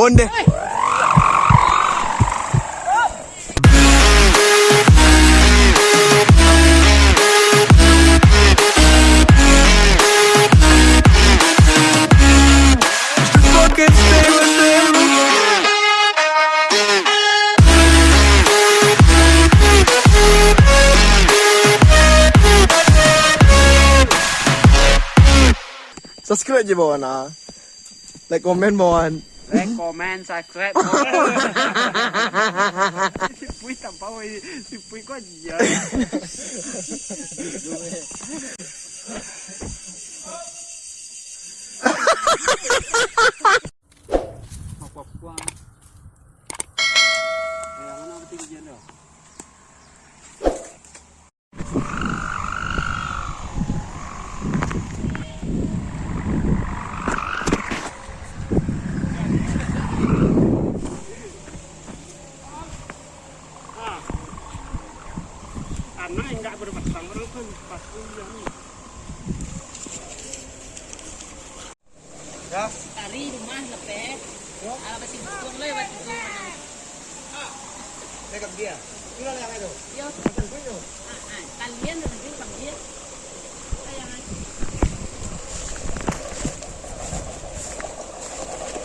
Onde. Subscribe je bawah na. Like, comment bawah. Like, comment, subscribe. Si Puy tampao eh. Si Puy ko dyan. Mapapuang. Kailangan na matigil dyan daw. Karena enggak berbatang orang kan pasti yang ya tari rumah lepek ala basi buang lewat itu dekat dia kira yang itu yo kalian dengan dia bang dia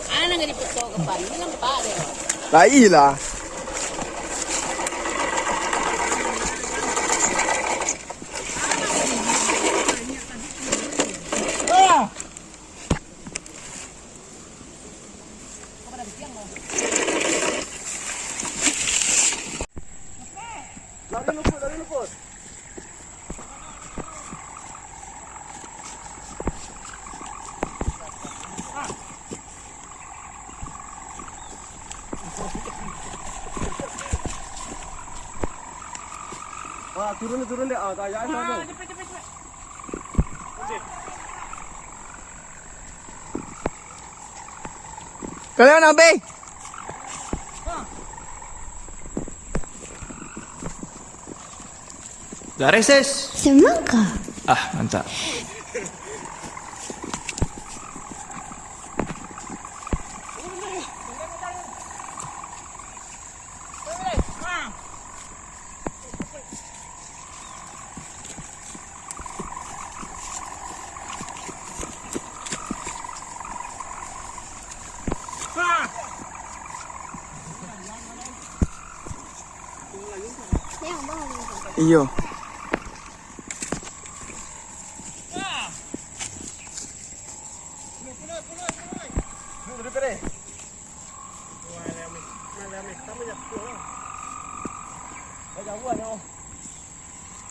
ana nggak dipoto ke pan ini nampak deh Lah iyalah. Dari luput. Wah, turun deh. Ah, kayak mana? Cepet. Kalian apa? Dari ses. Semangka. Ah, mantap. Iyo.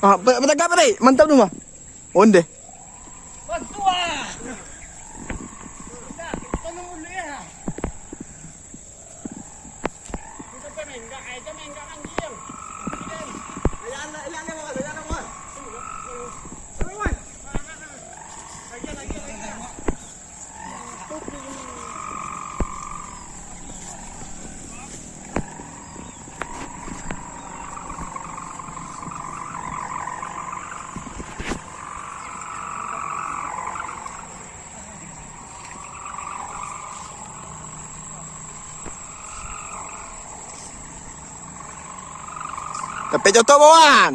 Ah, betagap apa deh? Mantap tu mah. Onde. Tapi contoh bawaan.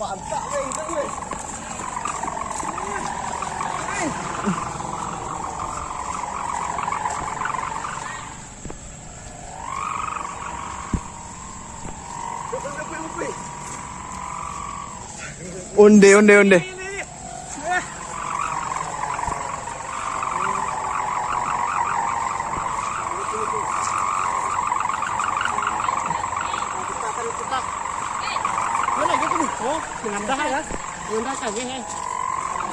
Pantak weh, itu weh. Onde. Mana gitu nih? Oh, dengan dah ya. Dengan dah saja ya.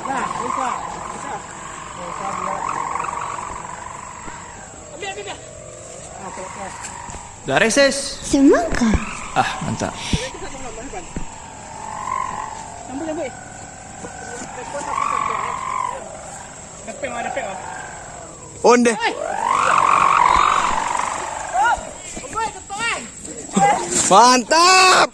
Nah, bisa. Biar. Oke. Dari ses. Semangka. Ah, mantap. Ambil. Dapat. Onde. Mantap.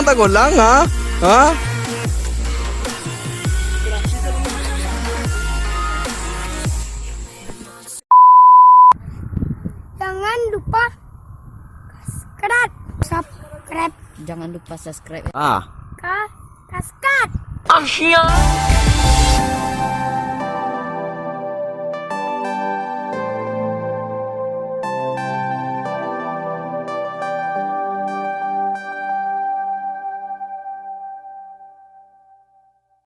Takut lang ha. Ha? Jangan lupa subscribe. Jangan lupa subscribe. Ah. Kaskat. Asyik.